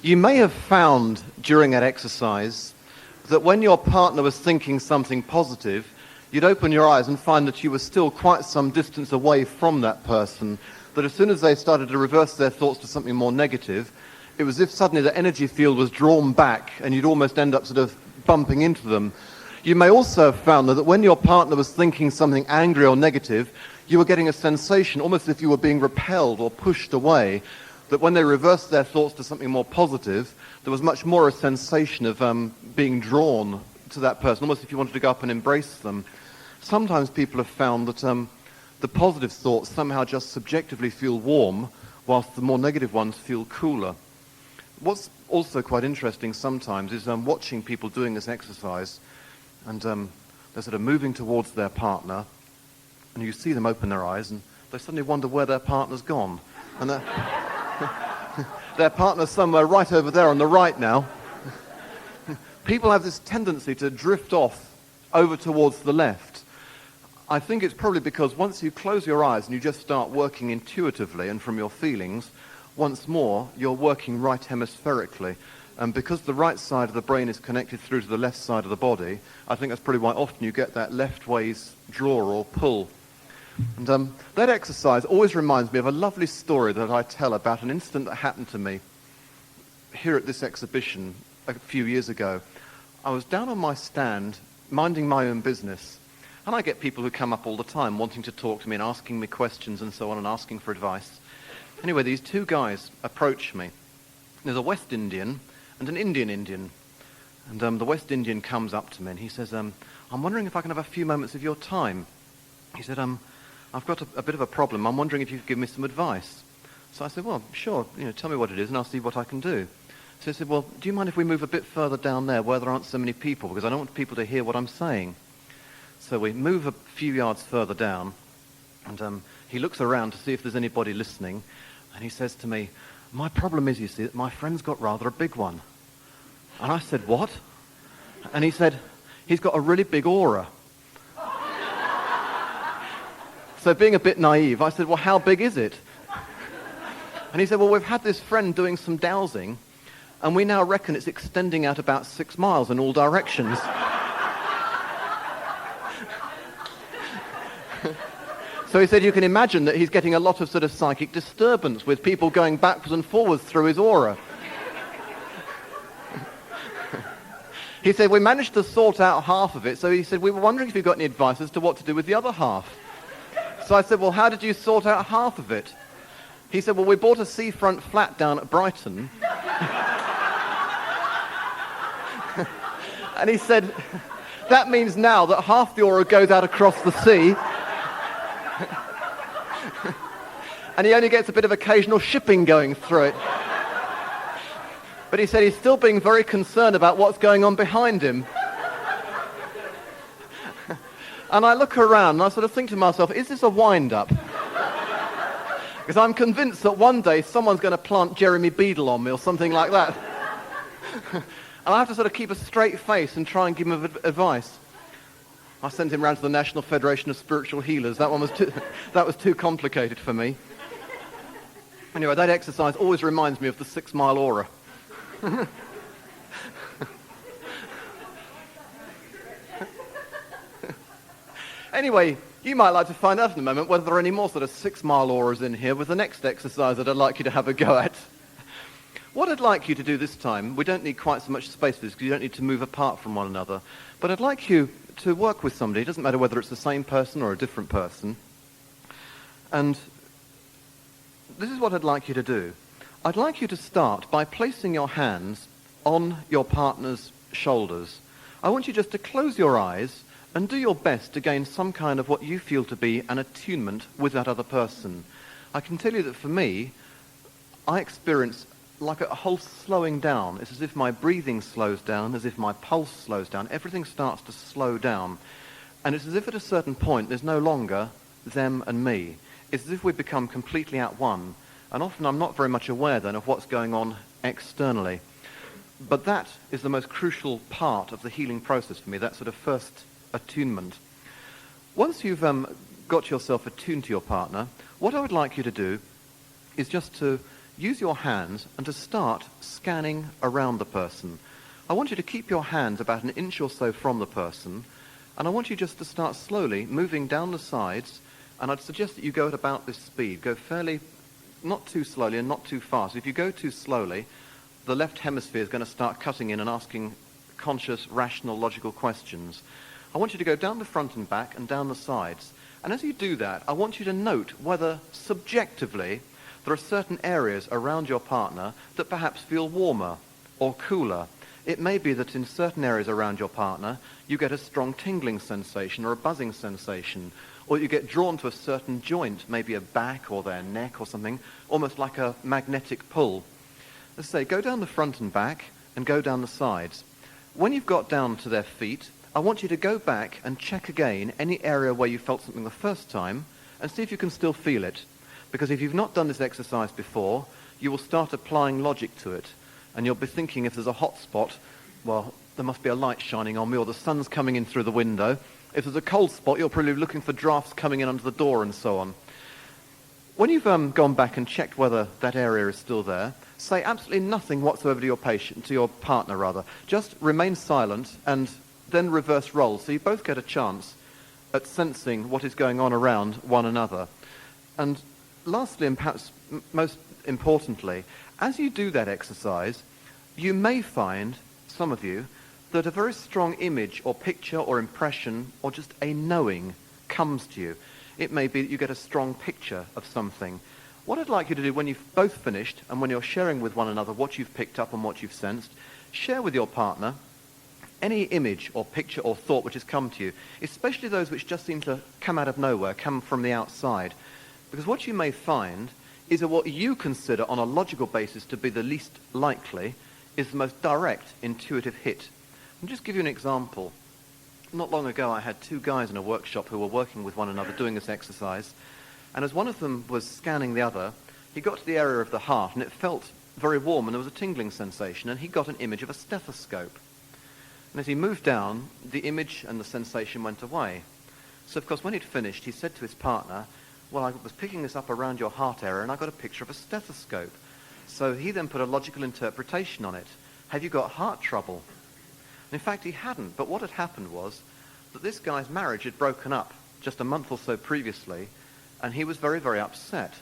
You may have found during that exercise that when your partner was thinking something positive, you'd open your eyes and find that you were still quite some distance away from that person, that as soon as they started to reverse their thoughts to something more negative, it was as if suddenly the energy field was drawn back and you'd almost end up sort of bumping into them. You may also have found that when your partner was thinking something angry or negative, you were getting a sensation, almost as if you were being repelled or pushed away, that when they reversed their thoughts to something more positive, there was much more a sensation of being drawn to that person, almost if you wanted to go up and embrace them. Sometimes people have found that the positive thoughts somehow just subjectively feel warm, whilst the more negative ones feel cooler. What's also quite interesting sometimes is watching people doing this exercise, and they're sort of moving towards their partner, and you see them open their eyes, and they suddenly wonder where their partner's gone. And their partner's somewhere right over there on the right now. People have this tendency to drift off over towards the left. I think it's probably because once you close your eyes and you just start working intuitively and from your feelings, once more you're working right hemispherically. And because the right side of the brain is connected through to the left side of the body, I think that's probably why often you get that left ways draw or pull. And that exercise always reminds me of a lovely story that I tell about an incident that happened to me here at this exhibition a few years ago. I was down on my stand, minding my own business, and I get people who come up all the time wanting to talk to me and asking me questions and so on and asking for advice. Anyway, these two guys approach me. There's a West Indian and an Indian. And the West Indian comes up to me and he says, I'm wondering if I can have a few moments of your time. He said, I've got a bit of a problem. I'm wondering if you could give me some advice. So I said, well, sure, tell me what it is and I'll see what I can do. So he said, well, do you mind if we move a bit further down there where there aren't so many people, because I don't want people to hear what I'm saying. So we move a few yards further down, and he looks around to see if there's anybody listening, and he says to me, my problem is, you see, that my friend's got rather a big one. And I said, what? And he said, he's got a really big aura. So being a bit naive, I said, well, how big is it? And he said, well, we've had this friend doing some dowsing, and we now reckon it's extending out about 6 miles in all directions. So he said you can imagine that he's getting a lot of sort of psychic disturbance with people going backwards and forwards through his aura. He said, we managed to sort out half of it, so he said, we were wondering if you got any advice as to what to do with the other half. So I said, well, how did you sort out half of it? He said, well, we bought a seafront flat down at Brighton. And he said, that means now that half the aura goes out across the sea. And he only gets a bit of occasional shipping going through it. But he said he's still being very concerned about what's going on behind him. And I look around and I sort of think to myself, is this a wind-up? Because I'm convinced that one day someone's going to plant Jeremy Beadle on me or something like that. And I have to sort of keep a straight face and try and give him advice. I sent him round to the National Federation of Spiritual Healers. That was too complicated for me. Anyway, that exercise always reminds me of the 6 Mile Aura. Anyway, you might like to find out in a moment whether there are any more sort of 6 Mile Auras in here with the next exercise that I'd like you to have a go at. What I'd like you to do this time, we don't need quite so much space for this because you don't need to move apart from one another, but I'd like you to work with somebody. It doesn't matter whether it's the same person or a different person. And this is what I'd like you to do. I'd like you to start by placing your hands on your partner's shoulders. I want you just to close your eyes and do your best to gain some kind of what you feel to be an attunement with that other person. I can tell you that for me, I experience like a whole slowing down. It's as if my breathing slows down, as if my pulse slows down. Everything starts to slow down. And it's as if at a certain point there's no longer them and me. It's as if we become completely at one. And often I'm not very much aware then of what's going on externally. But that is the most crucial part of the healing process for me, that sort of first attunement. Once you've got yourself attuned to your partner, what I would like you to do is just to use your hands and to start scanning around the person. I want you to keep your hands about an inch or so from the person, and I want you just to start slowly moving down the sides, and I'd suggest that you go at about this speed. Go fairly, not too slowly and not too fast. If you go too slowly, the left hemisphere is going to start cutting in and asking conscious, rational, logical questions. I want you to go down the front and back and down the sides. And as you do that, I want you to note whether subjectively there are certain areas around your partner that perhaps feel warmer or cooler. It may be that in certain areas around your partner you get a strong tingling sensation or a buzzing sensation, or you get drawn to a certain joint, maybe a back or their neck or something, almost like a magnetic pull. Let's say, go down the front and back and go down the sides. When you've got down to their feet, I want you to go back and check again any area where you felt something the first time and see if you can still feel it. Because if you've not done this exercise before, you will start applying logic to it. And you'll be thinking if there's a hot spot, well, there must be a light shining on me, or the sun's coming in through the window. If there's a cold spot, you're probably looking for drafts coming in under the door and so on. When you've gone back and checked whether that area is still there, say absolutely nothing whatsoever to your partner. Just remain silent and then reverse roles, so you both get a chance at sensing what is going on around one another. And lastly, and perhaps most importantly, as you do that exercise, you may find, some of you, that a very strong image or picture or impression or just a knowing comes to you. It may be that you get a strong picture of something. What I'd like you to do when you've both finished and when you're sharing with one another what you've picked up and what you've sensed, share with your partner any image or picture or thought which has come to you, especially those which just seem to come out of nowhere, come from the outside. Because what you may find is that what you consider on a logical basis to be the least likely is the most direct, intuitive hit. I'll just give you an example. Not long ago, I had two guys in a workshop who were working with one another doing this exercise. And as one of them was scanning the other, he got to the area of the heart, and it felt very warm, and there was a tingling sensation, and he got an image of a stethoscope. And as he moved down, the image and the sensation went away. So, of course, when he'd finished, he said to his partner, well, I was picking this up around your heart area, and I got a picture of a stethoscope. So he then put a logical interpretation on it. Have you got heart trouble? And in fact, he hadn't. But what had happened was that this guy's marriage had broken up just a month or so previously, and he was very, very upset.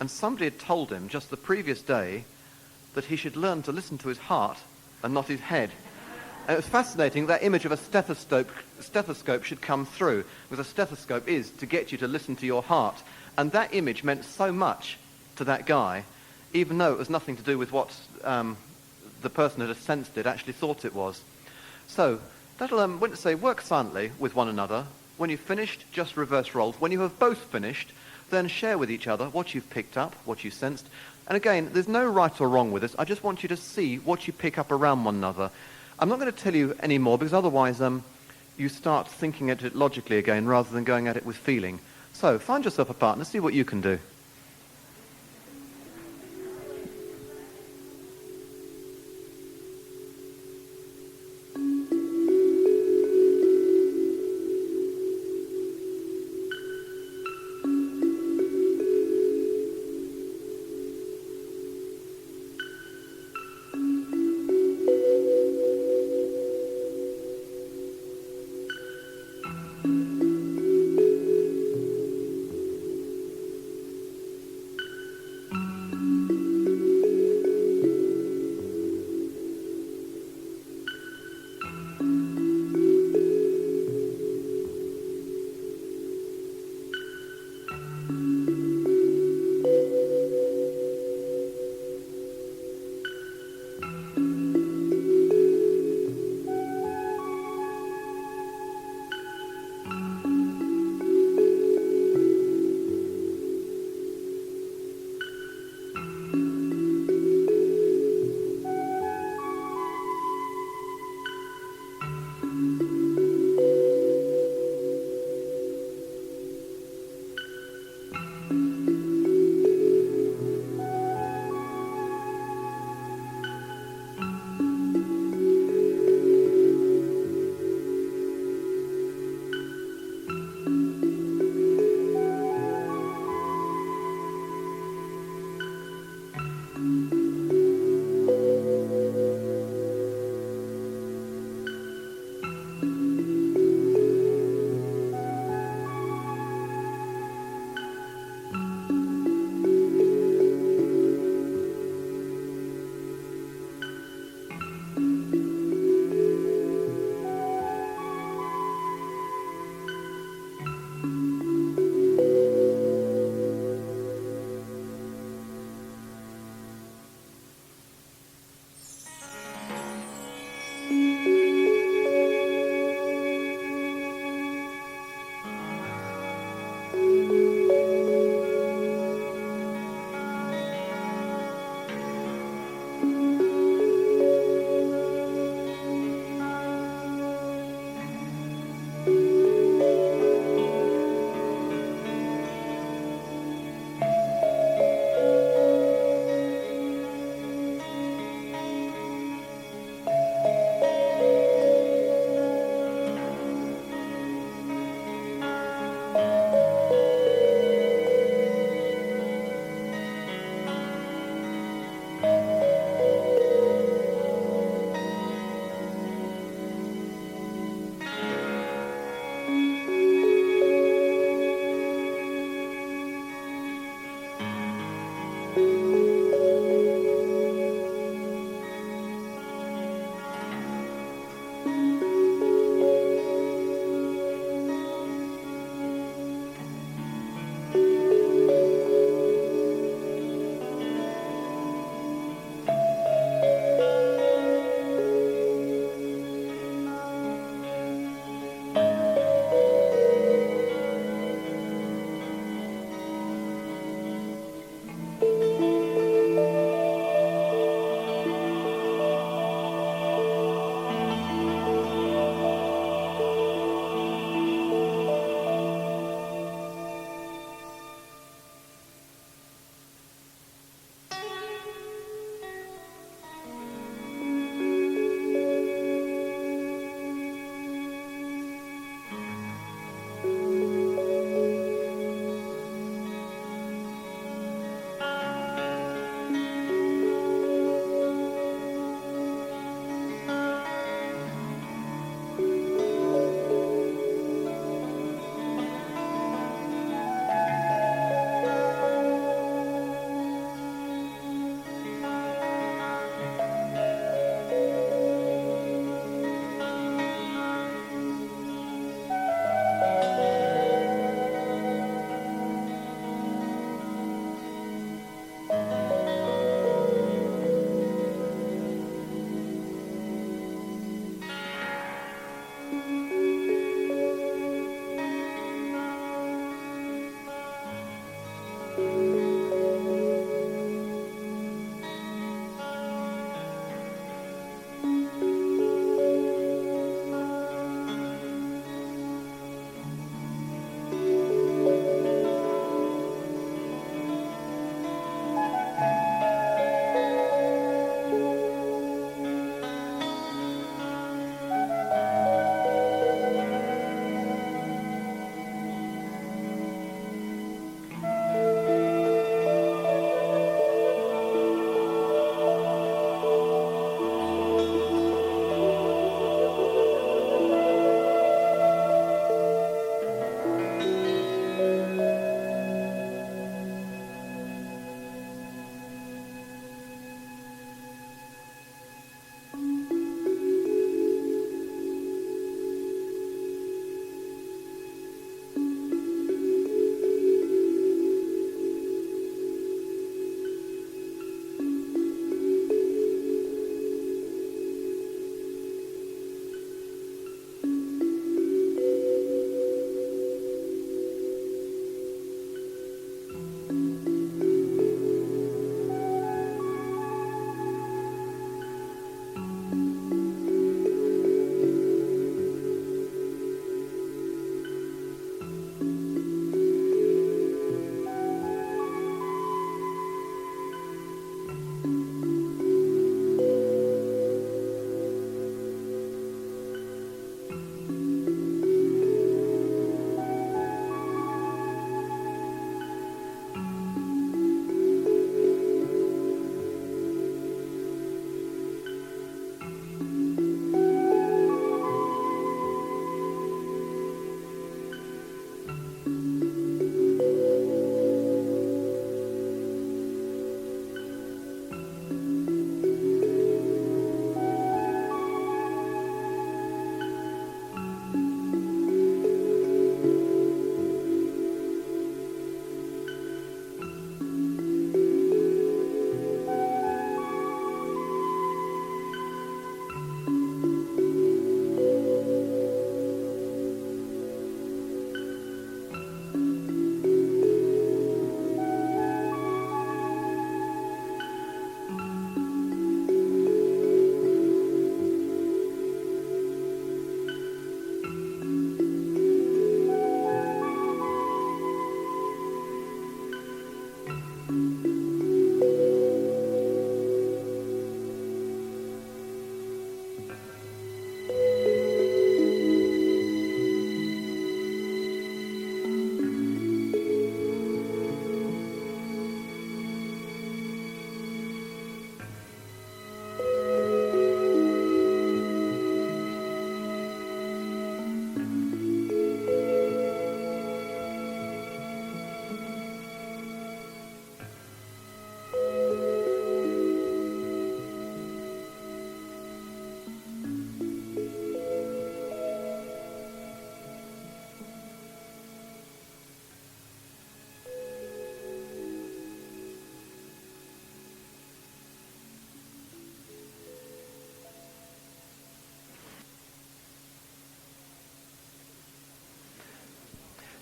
And somebody had told him just the previous day that he should learn to listen to his heart and not his head. And it was fascinating, that image of a stethoscope should come through, because a stethoscope is to get you to listen to your heart. And that image meant so much to that guy, even though it was nothing to do with what the person that had sensed it actually thought it was. So, that'll work silently with one another. When you've finished, just reverse roles. When you have both finished, then share with each other what you've picked up, what you sensed. And again, there's no right or wrong with this. I just want you to see what you pick up around one another. I'm not going to tell you any more, because otherwise you start thinking at it logically again rather than going at it with feeling. So find yourself a partner, see what you can do.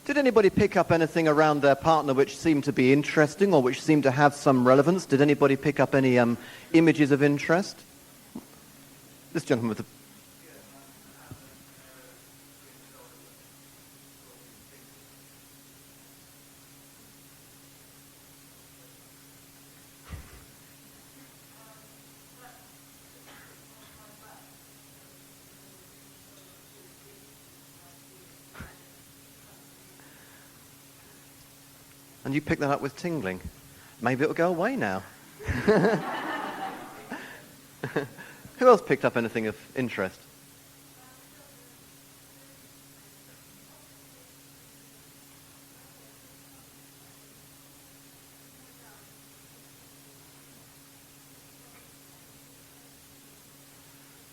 Did anybody pick up anything around their partner which seemed to be interesting or which seemed to have some relevance? Did anybody pick up any images of interest? This gentleman with the... And you picked that up with tingling. Maybe it'll go away now. Who else picked up anything of interest?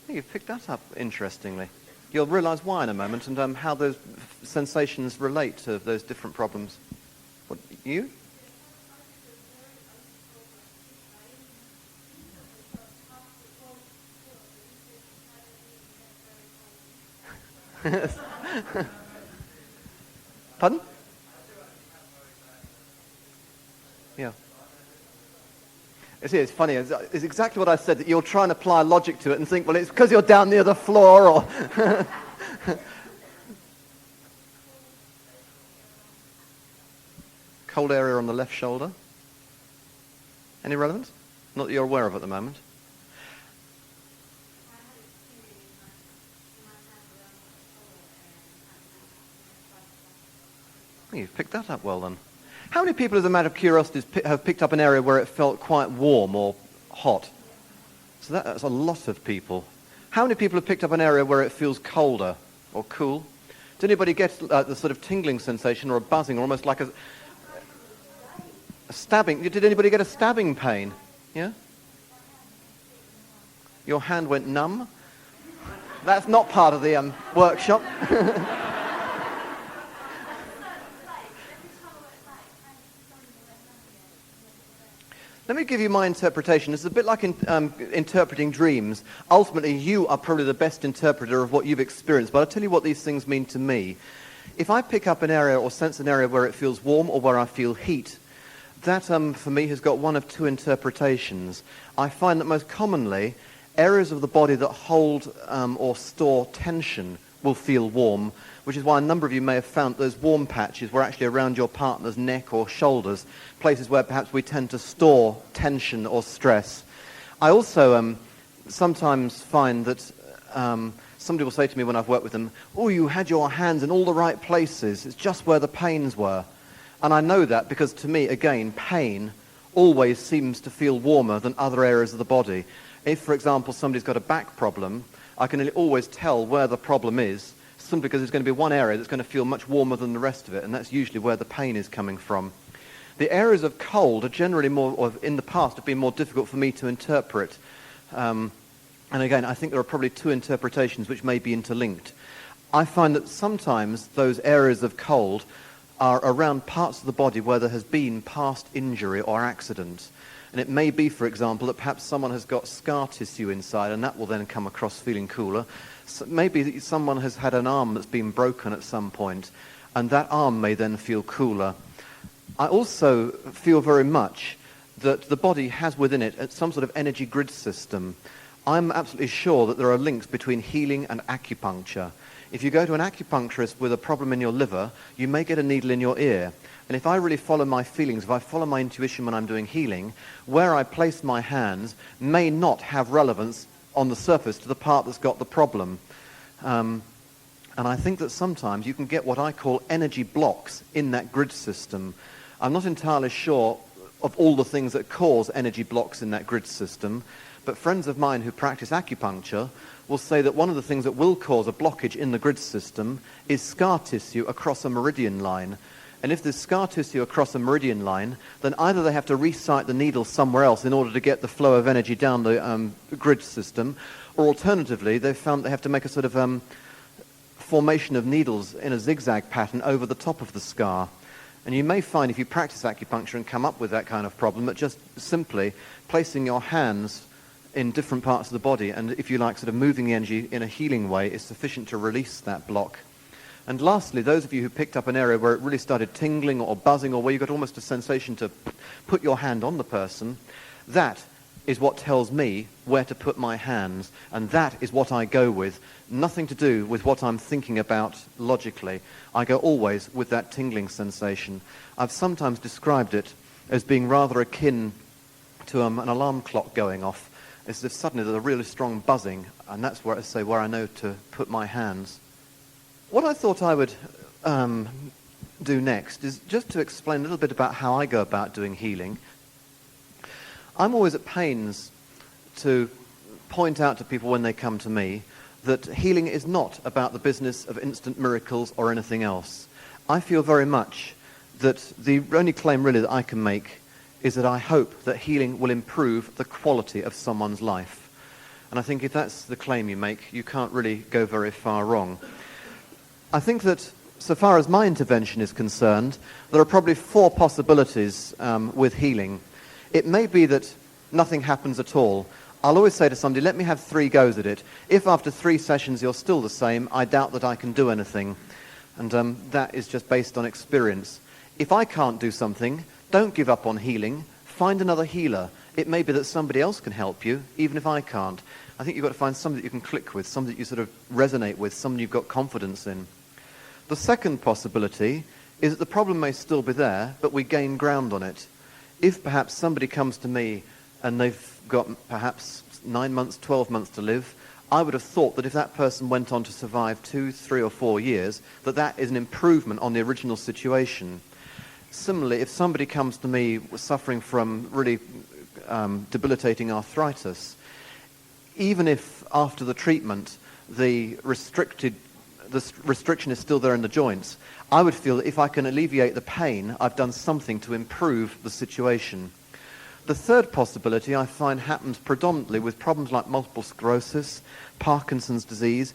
You've picked that up interestingly. You'll realise why in a moment and how those sensations relate to those different problems. What, you? Pardon? Yeah. It's funny. It's exactly what I said, that you'll try and apply logic to it and think, well, it's because you're down near the floor or... Cold area on the left shoulder. Any relevance? Not that you're aware of at the moment. You've picked that up well then. How many people, as a matter of curiosity, have picked up an area where it felt quite warm or hot? So that's a lot of people. How many people have picked up an area where it feels colder or cool? Did anybody get the sort of tingling sensation or a buzzing or almost like a stabbing? Did anybody get a stabbing pain? Yeah? Your hand went numb? That's not part of the workshop. Let me give you my interpretation. It's a bit like interpreting dreams. Ultimately, you are probably the best interpreter of what you've experienced, but I'll tell you what these things mean to me. If I pick up an area or sense an area where it feels warm or where I feel heat, that, for me, has got one of two interpretations. I find that most commonly, areas of the body that hold or store tension will feel warm, which is why a number of you may have found those warm patches were actually around your partner's neck or shoulders, places where perhaps we tend to store tension or stress. I also sometimes find that somebody will say to me when I've worked with them, oh, you had your hands in all the right places, it's just where the pains were. And I know that because, to me, again, pain always seems to feel warmer than other areas of the body. If, for example, somebody's got a back problem, I can always tell where the problem is, simply because there's going to be one area that's going to feel much warmer than the rest of it, and that's usually where the pain is coming from. The areas of cold are generally more, or in the past, have been more difficult for me to interpret. And again, I think there are probably two interpretations which may be interlinked. I find that sometimes those areas of cold are around parts of the body where there has been past injury or accident. And it may be, for example, that perhaps someone has got scar tissue inside, and that will then come across feeling cooler. So maybe someone has had an arm that's been broken at some point, and that arm may then feel cooler. I also feel very much that the body has within it some sort of energy grid system. I'm absolutely sure that there are links between healing and acupuncture. If you go to an acupuncturist with a problem in your liver, you may get a needle in your ear. And if I really follow my feelings, if I follow my intuition when I'm doing healing, where I place my hands may not have relevance on the surface to the part that's got the problem. And I think that sometimes you can get what I call energy blocks in that grid system. I'm not entirely sure of all the things that cause energy blocks in that grid system, but friends of mine who practice acupuncture will say that one of the things that will cause a blockage in the grid system is scar tissue across a meridian line. And if there's scar tissue across a meridian line, then either they have to resite the needle somewhere else in order to get the flow of energy down the grid system, or alternatively, they've found they have to make a sort of formation of needles in a zigzag pattern over the top of the scar. And you may find, if you practice acupuncture and come up with that kind of problem, that just simply placing your hands in different parts of the body, and if you like, sort of moving the energy in a healing way, is sufficient to release that block. And lastly, those of you who picked up an area where it really started tingling or buzzing, or where you got almost a sensation to put your hand on the person, that is what tells me where to put my hands, and that is what I go with. Nothing to do with what I'm thinking about logically. I go always with that tingling sensation. I've sometimes described it as being rather akin to an alarm clock going off. It's as if suddenly there's a really strong buzzing, and that's where I know to put my hands. What I thought I would do next is just to explain a little bit about how I go about doing healing. I'm always at pains to point out to people when they come to me that healing is not about the business of instant miracles or anything else. I feel very much that the only claim really that I can make is that I hope that healing will improve the quality of someone's life. And I think if that's the claim you make, you can't really go very far wrong. I think that so far as my intervention is concerned, there are probably 4 possibilities with healing. It may be that nothing happens at all. I'll always say to somebody, let me have 3 goes at it. If after 3 sessions you're still the same, I doubt that I can do anything. And that is just based on experience. If I can't do something, don't give up on healing. Find another healer. It may be that somebody else can help you, even if I can't. I think you've got to find somebody that you can click with, somebody that you sort of resonate with, somebody you've got confidence in. The second possibility is that the problem may still be there, but we gain ground on it. If perhaps somebody comes to me and they've got perhaps 9 months, 12 months to live, I would have thought that if that person went on to survive 2, 3 or 4 years, that is an improvement on the original situation. Similarly, if somebody comes to me suffering from really debilitating arthritis, even if after the treatment the restriction is still there in the joints, I would feel that if I can alleviate the pain, I've done something to improve the situation. The third possibility I find happens predominantly with problems like multiple sclerosis, Parkinson's disease,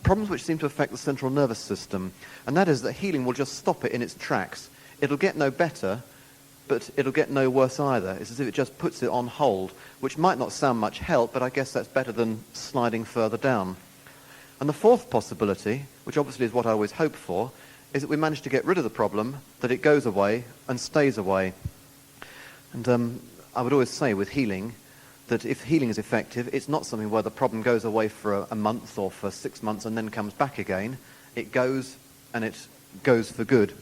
problems which seem to affect the central nervous system, and that is that healing will just stop it in its tracks. It'll get no better, but it'll get no worse either. It's as if it just puts it on hold, which might not sound much help, but I guess that's better than sliding further down. And the fourth possibility, which obviously is what I always hope for, is that we manage to get rid of the problem, that it goes away and stays away. And I would always say with healing that if healing is effective, it's not something where the problem goes away for a month or for 6 months and then comes back again. It goes, and it goes for good.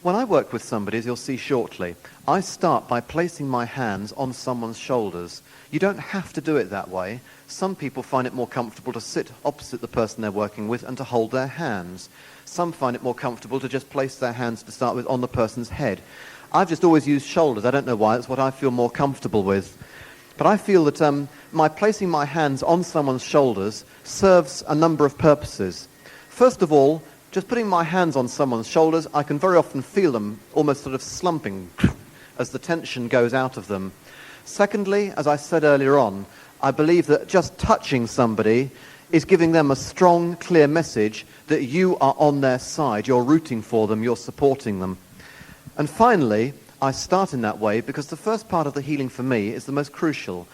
When I work with somebody, as you'll see shortly, I start by placing my hands on someone's shoulders. You don't have to do it that way. Some people find it more comfortable to sit opposite the person they're working with and to hold their hands. Some find it more comfortable to just place their hands to start with on the person's head. I've just always used shoulders. I don't know why. It's what I feel more comfortable with. But I feel that my placing my hands on someone's shoulders serves a number of purposes. First of all, just putting my hands on someone's shoulders, I can very often feel them almost sort of slumping as the tension goes out of them. Secondly, as I said earlier on, I believe that just touching somebody is giving them a strong, clear message that you are on their side, you're rooting for them, you're supporting them. And finally, I start in that way because the first part of the healing for me is the most crucial.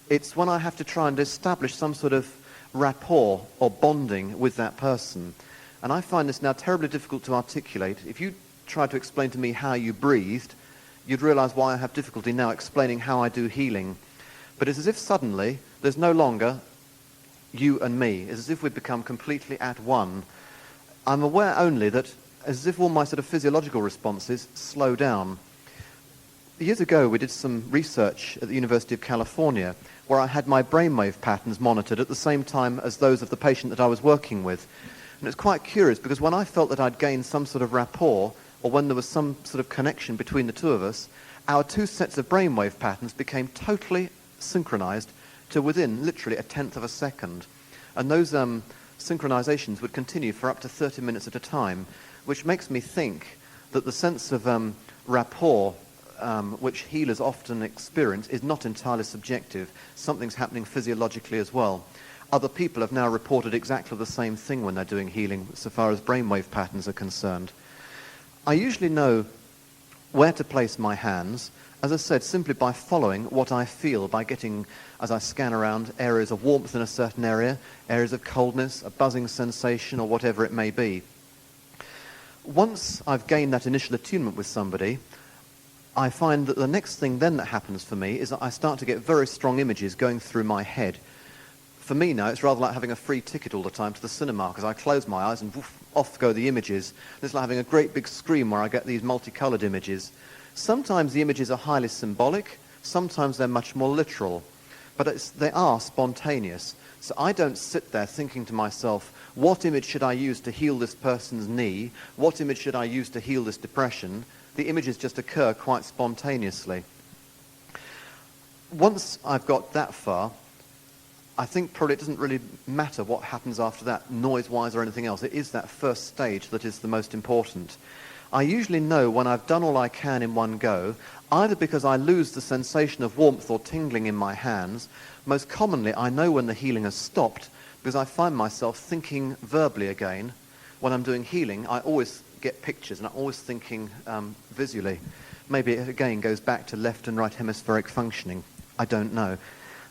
It's when I have to try and establish some sort of rapport or bonding with that person. And I find this now terribly difficult to articulate. If you tried to explain to me how you breathed, you'd realize why I have difficulty now explaining how I do healing. But it's as if suddenly there's no longer you and me. It's as if we've become completely at one. I'm aware only that as if all my sort of physiological responses slow down. Years ago, we did some research at the University of California where I had my brainwave patterns monitored at the same time as those of the patient that I was working with. And it's quite curious because when I felt that I'd gained some sort of rapport or when there was some sort of connection between the two of us, our two sets of brainwave patterns became totally synchronized to within literally a tenth of a second. And those synchronizations would continue for up to 30 minutes at a time, which makes me think that the sense of rapport which healers often experience is not entirely subjective. Something's happening physiologically as well. Other people have now reported exactly the same thing when they're doing healing, so far as brainwave patterns are concerned. I usually know where to place my hands, as I said, simply by following what I feel, by getting, as I scan around, areas of warmth in a certain area, areas of coldness, a buzzing sensation, or whatever it may be. Once I've gained that initial attunement with somebody, I find that the next thing then that happens for me is that I start to get very strong images going through my head. For me now, it's rather like having a free ticket all the time to the cinema, because I close my eyes and woof, off go the images. It's like having a great big screen where I get these multicolored images. Sometimes the images are highly symbolic, sometimes they're much more literal, but they are spontaneous. So I don't sit there thinking to myself, what image should I use to heal this person's knee? What image should I use to heal this depression? The images just occur quite spontaneously. Once I've got that far, I think probably it doesn't really matter what happens after that, noise-wise or anything else. It is that first stage that is the most important. I usually know when I've done all I can in one go, either because I lose the sensation of warmth or tingling in my hands. Most commonly, I know when the healing has stopped because I find myself thinking verbally again. When I'm doing healing, I always get pictures and I'm always thinking visually. Maybe it again goes back to left and right hemispheric functioning. I don't know.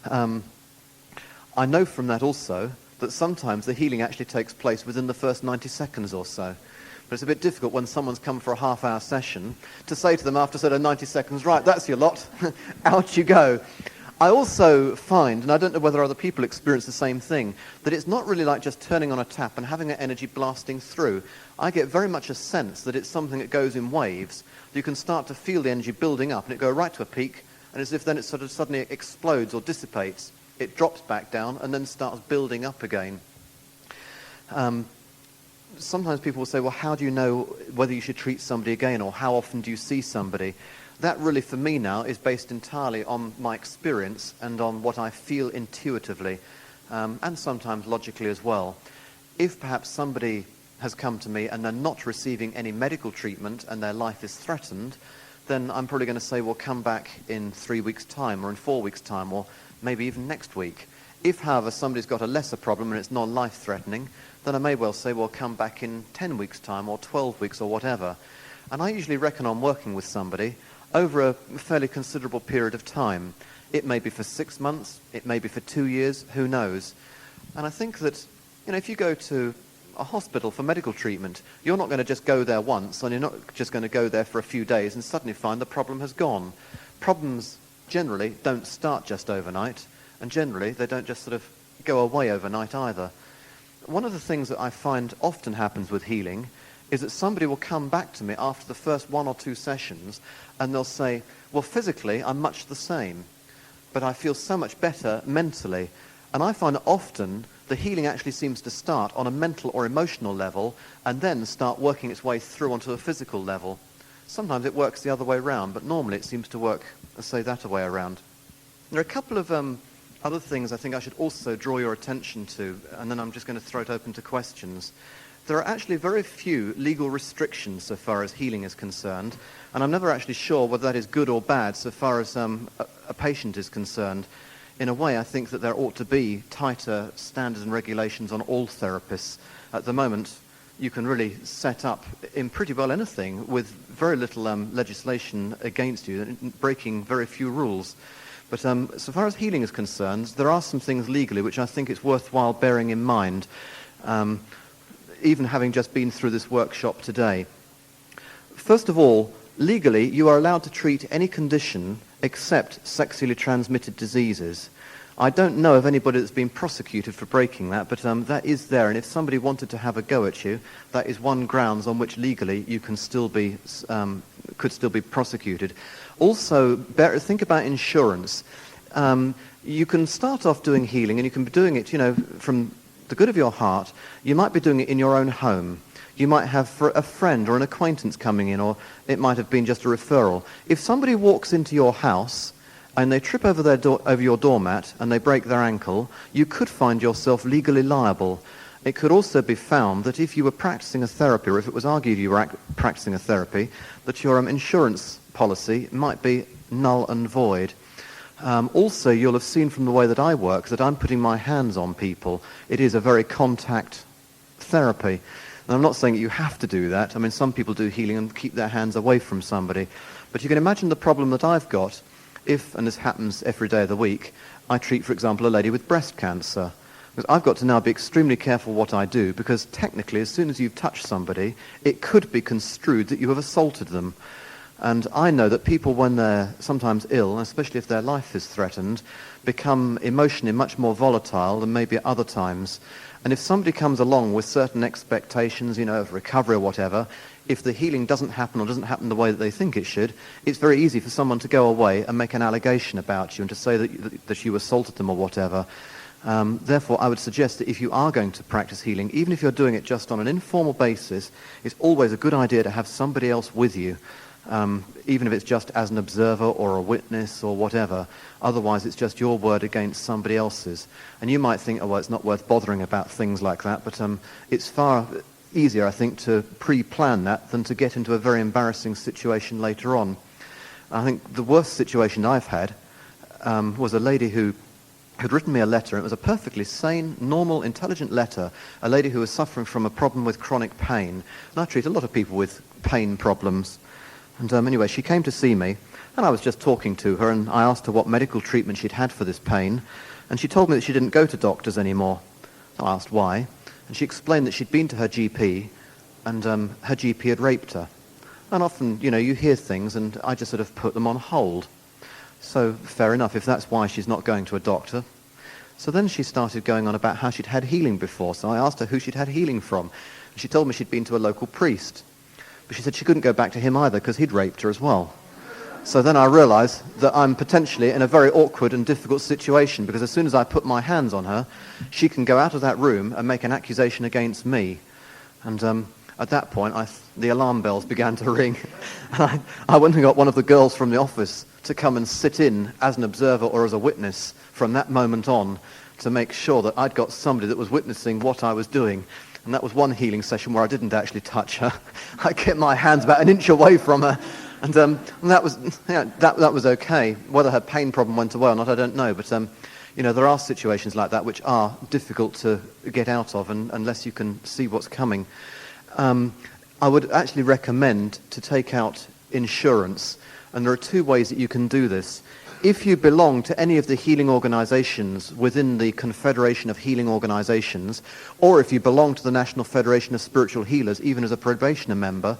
I know from that also that sometimes the healing actually takes place within the first 90 seconds or so. But it's a bit difficult when someone's come for a half-hour session to say to them after sort of 90 seconds, right, that's your lot, out you go. I also find, and I don't know whether other people experience the same thing, that it's not really like just turning on a tap and having that energy blasting through. I get very much a sense that it's something that goes in waves. You can start to feel the energy building up and it go right to a peak, and as if then it sort of suddenly explodes or dissipates. It drops back down and then starts building up again. Sometimes people will say, well, how do you know whether you should treat somebody again, or how often do you see somebody? That really, for me now, is based entirely on my experience and on what I feel intuitively, and sometimes logically as well. If perhaps somebody has come to me and they're not receiving any medical treatment and their life is threatened, then I'm probably going to say, well, come back in 3 weeks' time or in 4 weeks' time or maybe even next week. If, however, somebody's got a lesser problem and it's non-life-threatening, then I may well say, well, come back in 10 weeks' time or 12 weeks or whatever. And I usually reckon on working with somebody over a fairly considerable period of time. It may be for 6 months, it may be for 2 years, who knows. And I think that, if you go to a hospital for medical treatment, you're not going to just go there once, and you're not just going to go there for a few days and suddenly find the problem has gone. Problems generally don't start just overnight, and generally they don't just sort of go away overnight either. One of the things that I find often happens with healing is that somebody will come back to me after the first 1 or 2 sessions and they'll say, well, physically I'm much the same, but I feel so much better mentally. And I find that often the healing actually seems to start on a mental or emotional level and then start working its way through onto a physical level. Sometimes it works the other way around, but normally it seems to work, say, that way around. There are a couple of other things I think I should also draw your attention to, and then I'm just going to throw it open to questions. There are actually very few legal restrictions so far as healing is concerned, and I'm never actually sure whether that is good or bad so far as a patient is concerned. In a way, I think that there ought to be tighter standards and regulations on all therapists. At the moment, you can really set up in pretty well anything with very little legislation against you, breaking very few rules. But so far as healing is concerned, there are some things legally which I think it's worthwhile bearing in mind, even having just been through this workshop today. First of all, legally, you are allowed to treat any condition except sexually transmitted diseases. I don't know of anybody that's been prosecuted for breaking that, but that is there. And if somebody wanted to have a go at you, that is one grounds on which legally you can still be, could still be prosecuted. Also, think about insurance. You can start off doing healing, and you can be doing it, from the good of your heart. You might be doing it in your own home. You might have a friend or an acquaintance coming in, or it might have been just a referral. If somebody walks into your house and they trip over over your doormat and they break their ankle, you could find yourself legally liable. It could also be found that if you were practicing a therapy, or if it was argued you were practicing a therapy, that your insurance policy might be null and void. Also, you'll have seen from the way that I work that I'm putting my hands on people. It is a very contact therapy. And I'm not saying that you have to do that. I mean, some people do healing and keep their hands away from somebody. But you can imagine the problem that I've got if, and this happens every day of the week, I treat, for example, a lady with breast cancer. Because I've got to now be extremely careful what I do, because technically, as soon as you've touched somebody, it could be construed that you have assaulted them. And I know that people, when they're sometimes ill, especially if their life is threatened, become emotionally much more volatile than maybe at other times. And if somebody comes along with certain expectations, of recovery or whatever, if the healing doesn't happen or doesn't happen the way that they think it should, it's very easy for someone to go away and make an allegation about you and to say that you assaulted them or whatever. Therefore, I would suggest that if you are going to practice healing, even if you're doing it just on an informal basis, it's always a good idea to have somebody else with you. Even if it's just as an observer or a witness or whatever. Otherwise, it's just your word against somebody else's. And you might think, it's not worth bothering about things like that, but it's far easier, I think, to pre-plan that than to get into a very embarrassing situation later on. I think the worst situation I've had was a lady who had written me a letter. It was a perfectly sane, normal, intelligent letter, a lady who was suffering from a problem with chronic pain. And I treat a lot of people with pain problems. And anyway, she came to see me, and I was just talking to her, and I asked her what medical treatment she'd had for this pain, and she told me that she didn't go to doctors anymore. So I asked why, and she explained that she'd been to her GP, and her GP had raped her. And often, you hear things, and I just sort of put them on hold. So fair enough, if that's why she's not going to a doctor. So then she started going on about how she'd had healing before, so I asked her who she'd had healing from. And she told me she'd been to a local priest. But she said she couldn't go back to him either because he'd raped her as well. So then I realized that I'm potentially in a very awkward and difficult situation, because as soon as I put my hands on her, she can go out of that room and make an accusation against me. And at that point, the alarm bells began to ring. And I went and got one of the girls from the office to come and sit in as an observer or as a witness from that moment on, to make sure that I'd got somebody that was witnessing what I was doing. And that was one healing session where I didn't actually touch her. I kept my hands about an inch away from her. And that was okay. Whether her pain problem went away or not, I don't know. But, there are situations like that which are difficult to get out of unless you can see what's coming. I would actually recommend to take out insurance. And there are two ways that you can do this. If you belong to any of the healing organizations within the Confederation of Healing Organizations, or if you belong to the National Federation of Spiritual Healers, even as a probationer member,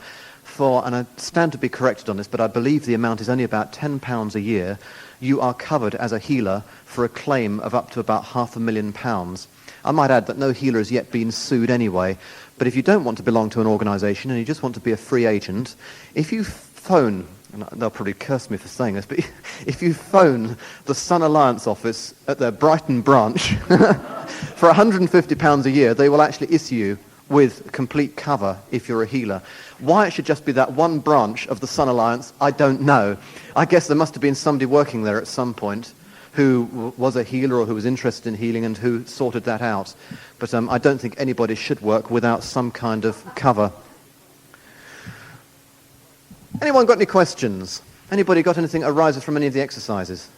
and I stand to be corrected on this, but I believe the amount is only about £10 a year, you are covered as a healer for a claim of up to about £500,000. I might add that no healer has yet been sued anyway, but if you don't want to belong to an organization and you just want to be a free agent, if you phone, and they'll probably curse me for saying this, but if you phone the Sun Alliance office at their Brighton branch for £150 a year, they will actually issue you with complete cover if you're a healer. Why it should just be that one branch of the Sun Alliance, I don't know. I guess there must have been somebody working there at some point who was a healer or who was interested in healing and who sorted that out. But I don't think anybody should work without some kind of cover. Anyone got any questions? Anybody got anything that arises from any of the exercises?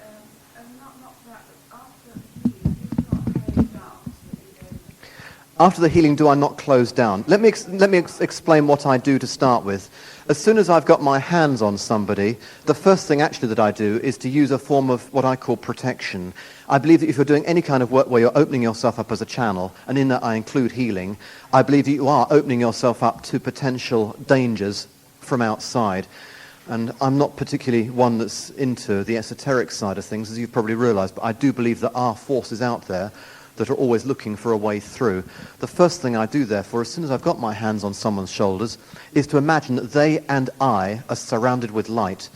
After the healing, do I not close down? Let me explain what I do to start with. As soon as I've got my hands on somebody, the first thing actually that I do is to use a form of what I call protection. I believe that if you're doing any kind of work where you're opening yourself up as a channel, and in that I include healing, I believe that you are opening yourself up to potential dangers from outside. And I'm not particularly one that's into the esoteric side of things, as you've probably realised, but I do believe there are forces out there that are always looking for a way through. The first thing I do, therefore, as soon as I've got my hands on someone's shoulders, is to imagine that they and I are surrounded with light.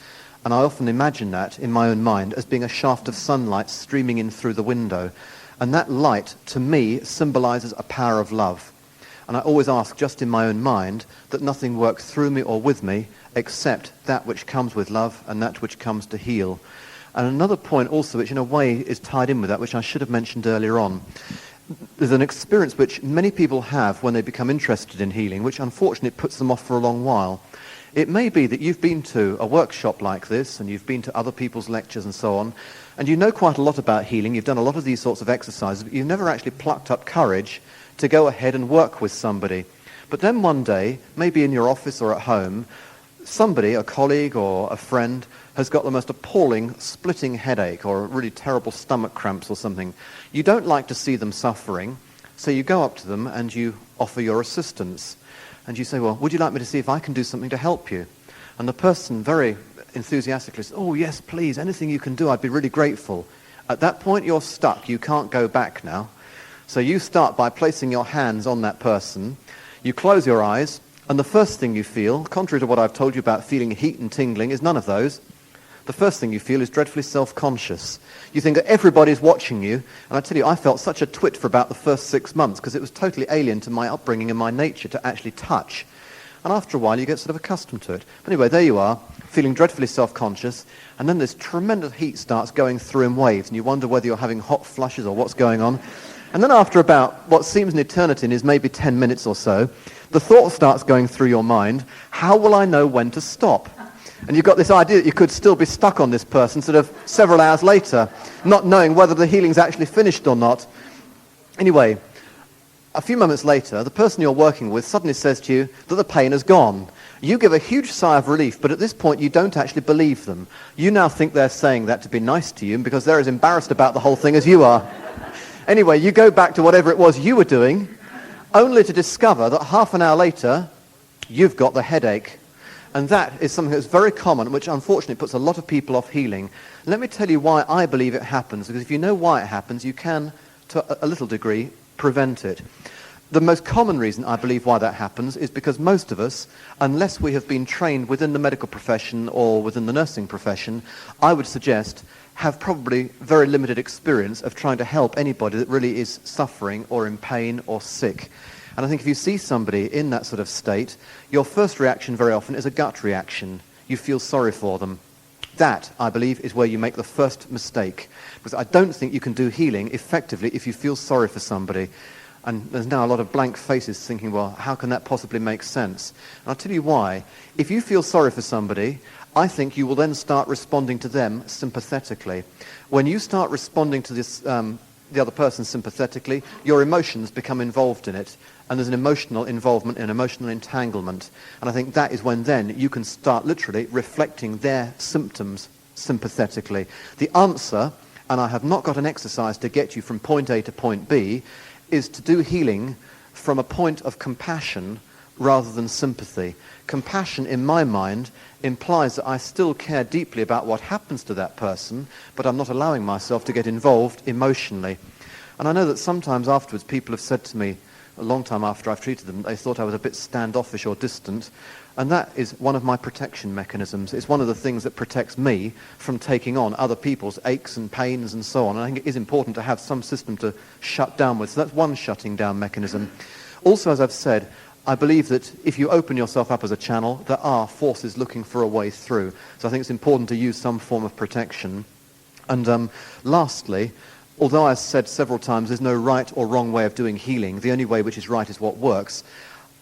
And I often imagine that in my own mind as being a shaft of sunlight streaming in through the window. And that light, to me, symbolises a power of love. And I always ask, just in my own mind, that nothing works through me or with me except that which comes with love and that which comes to heal. And another point also, which in a way is tied in with that, which I should have mentioned earlier on, there's an experience which many people have when they become interested in healing, which unfortunately puts them off for a long while. It may be that you've been to a workshop like this, and you've been to other people's lectures and so on, and you know quite a lot about healing, you've done a lot of these sorts of exercises, but you've never actually plucked up courage to go ahead and work with somebody. But then one day, maybe in your office or at home, somebody, a colleague or a friend, has got the most appalling splitting headache or really terrible stomach cramps or something. You don't like to see them suffering, so you go up to them and you offer your assistance. And you say, well, would you like me to see if I can do something to help you? And the person very enthusiastically says, oh, yes, please, anything you can do, I'd be really grateful. At that point, you're stuck. You can't go back now. So you start by placing your hands on that person. You close your eyes, and the first thing you feel, contrary to what I've told you about feeling heat and tingling, is none of those. The first thing you feel is dreadfully self-conscious. You think that everybody's watching you, and I tell you, I felt such a twit for about the first 6 months because it was totally alien to my upbringing and my nature to actually touch. And after a while, you get sort of accustomed to it. But anyway, there you are, feeling dreadfully self-conscious, and then this tremendous heat starts going through in waves, and you wonder whether you're having hot flushes or what's going on. And then after about what seems an eternity and is maybe 10 minutes or so, the thought starts going through your mind, how will I know when to stop? And you've got this idea that you could still be stuck on this person sort of several hours later, not knowing whether the healing's actually finished or not. Anyway, a few moments later, the person you're working with suddenly says to you that the pain has gone. You give a huge sigh of relief, but at this point you don't actually believe them. You now think they're saying that to be nice to you because they're as embarrassed about the whole thing as you are. Anyway, you go back to whatever it was you were doing, only to discover that half an hour later, you've got the headache. And that is something that's very common, which unfortunately puts a lot of people off healing. And let me tell you why I believe it happens, because if you know why it happens, you can, to a little degree, prevent it. The most common reason I believe why that happens is because most of us, unless we have been trained within the medical profession or within the nursing profession, I would suggest have probably very limited experience of trying to help anybody that really is suffering or in pain or sick. And I think if you see somebody in that sort of state, your first reaction very often is a gut reaction. You feel sorry for them. That, I believe, is where you make the first mistake. Because I don't think you can do healing effectively if you feel sorry for somebody. And there's now a lot of blank faces thinking, well, how can that possibly make sense? And I'll tell you why. If you feel sorry for somebody, I think you will then start responding to them sympathetically. When you start responding to this, the other person sympathetically, your emotions become involved in it. And there's an emotional involvement, an emotional entanglement. And I think that is when then you can start literally reflecting their symptoms sympathetically. The answer, and I have not got an exercise to get you from point A to point B, is to do healing from a point of compassion rather than sympathy. Compassion, in my mind, implies that I still care deeply about what happens to that person, but I'm not allowing myself to get involved emotionally. And I know that sometimes afterwards people have said to me, a long time after I've treated them, they thought I was a bit standoffish or distant, and that is one of my protection mechanisms. It's one of the things that protects me from taking on other people's aches and pains and so on. And I think it is important to have some system to shut down with. So that's one shutting down mechanism. Also, as I've said, I believe that if you open yourself up as a channel, there are forces looking for a way through. So I think it's important to use some form of protection. And lastly, although I've said several times there's no right or wrong way of doing healing, the only way which is right is what works,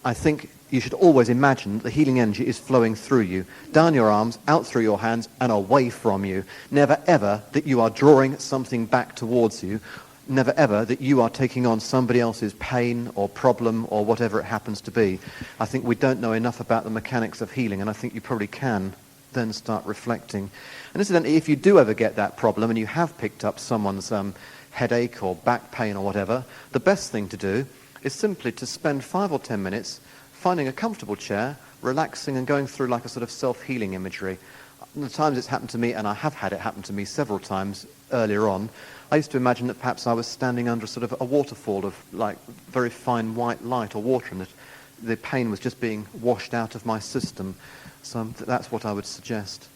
I think you should always imagine that the healing energy is flowing through you, down your arms, out through your hands, and away from you. Never ever that you are drawing something back towards you. Never ever that you are taking on somebody else's pain or problem or whatever it happens to be. I think we don't know enough about the mechanics of healing, and I think you probably can then start reflecting. And incidentally, if you do ever get that problem and you have picked up someone's headache or back pain or whatever, the best thing to do is simply to spend 5 or 10 minutes finding a comfortable chair, relaxing and going through like a sort of self-healing imagery. The times it's happened to me, and I have had it happen to me several times earlier on, I used to imagine that perhaps I was standing under sort of a waterfall of like very fine white light or water, and that the pain was just being washed out of my system. So that's what I would suggest.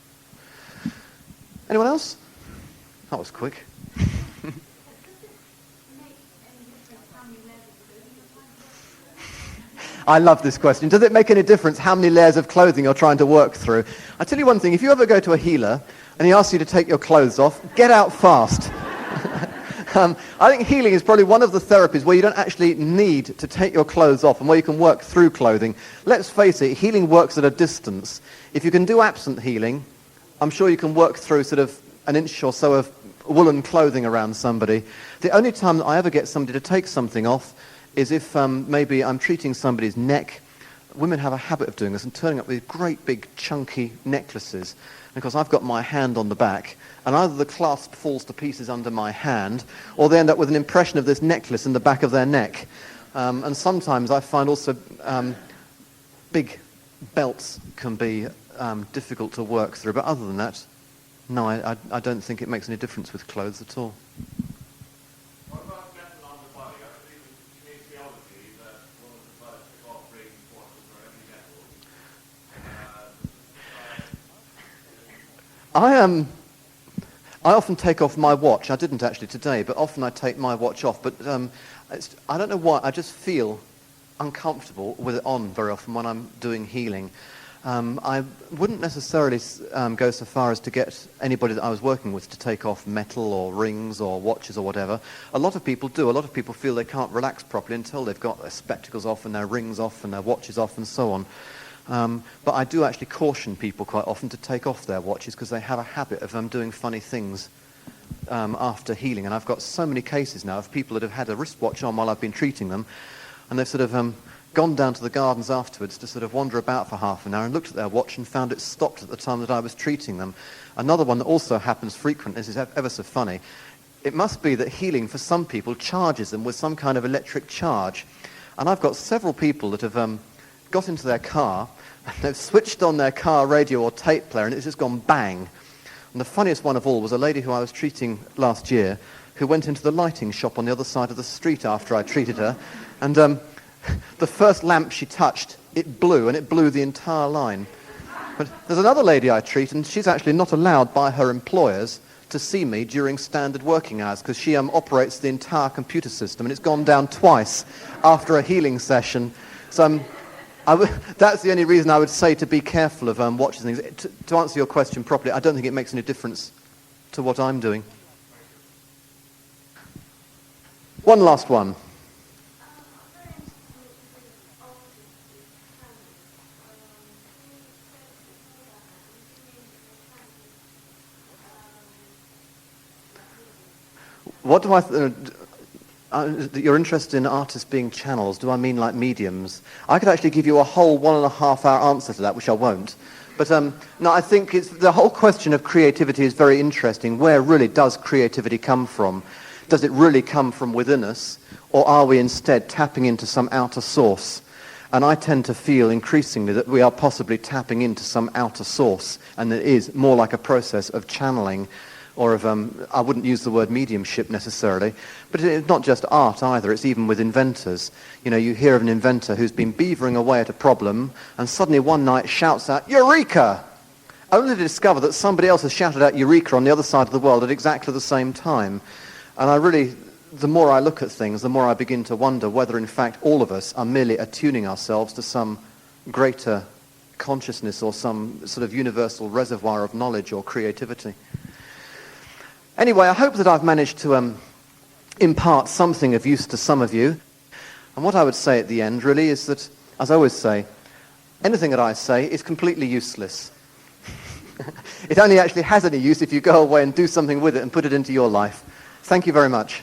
Anyone else? That was quick. I love this question. Does it make any difference how many layers of clothing you're trying to work through? I'll tell you one thing. If you ever go to a healer and he asks you to take your clothes off, get out fast. I think healing is probably one of the therapies where you don't actually need to take your clothes off and where you can work through clothing. Let's face it, healing works at a distance. If you can do absent healing, I'm sure you can work through sort of an inch or so of woolen clothing around somebody. The only time that I ever get somebody to take something off is if maybe I'm treating somebody's neck. Women have a habit of doing this and turning up with great big chunky necklaces. Because I've got my hand on the back, and either the clasp falls to pieces under my hand, or they end up with an impression of this necklace in the back of their neck. And sometimes I find also big belts can be difficult to work through. But other than that, no, I don't think it makes any difference with clothes at all. What about metal on the body? I believe in kinesiology that one of the first operating forces for every metal. I often take off my watch. I didn't actually today, but often I take my watch off. But I don't know why. I just feel uncomfortable with it on very often when I'm doing healing. I wouldn't necessarily go so far as to get anybody that I was working with to take off metal or rings or watches or whatever. A lot of people do. A lot of people feel they can't relax properly until they've got their spectacles off and their rings off and their watches off and so on. But I do actually caution people quite often to take off their watches because they have a habit of doing funny things after healing. And I've got so many cases now of people that have had a wristwatch on while I've been treating them, and they've sort of gone down to the gardens afterwards to sort of wander about for half an hour and looked at their watch and found it stopped at the time that I was treating them. Another one that also happens frequently, this is ever so funny, it must be that healing for some people charges them with some kind of electric charge. And I've got several people that have got into their car and they've switched on their car radio or tape player and it's just gone bang. And the funniest one of all was a lady who I was treating last year who went into the lighting shop on the other side of the street after I treated her, and the first lamp she touched, it blew, and it blew the entire line. But there's another lady I treat, and she's actually not allowed by her employers to see me during standard working hours because she operates the entire computer system, and it's gone down twice after a healing session. So that's the only reason I would say to be careful of watching things. To answer your question properly, I don't think it makes any difference to what I'm doing. One last one. What do you're interested in artists being channels. Do I mean like mediums? I could actually give you a whole 1.5 hour answer to that, which I won't. But no, I think the whole question of creativity is very interesting. Where really does creativity come from? Does it really come from within us? Or are we instead tapping into some outer source? And I tend to feel increasingly that we are possibly tapping into some outer source, and it is more like a process of channeling, or of, I wouldn't use the word mediumship necessarily, but it's not just art either, it's even with inventors. You know, you hear of an inventor who's been beavering away at a problem, and suddenly one night shouts out, "Eureka!" only to discover that somebody else has shouted out "Eureka" on the other side of the world at exactly the same time. And the more I look at things, the more I begin to wonder whether in fact all of us are merely attuning ourselves to some greater consciousness or some sort of universal reservoir of knowledge or creativity. Anyway, I hope that I've managed to impart something of use to some of you. And what I would say at the end really is that, as I always say, anything that I say is completely useless. It only actually has any use if you go away and do something with it and put it into your life. Thank you very much.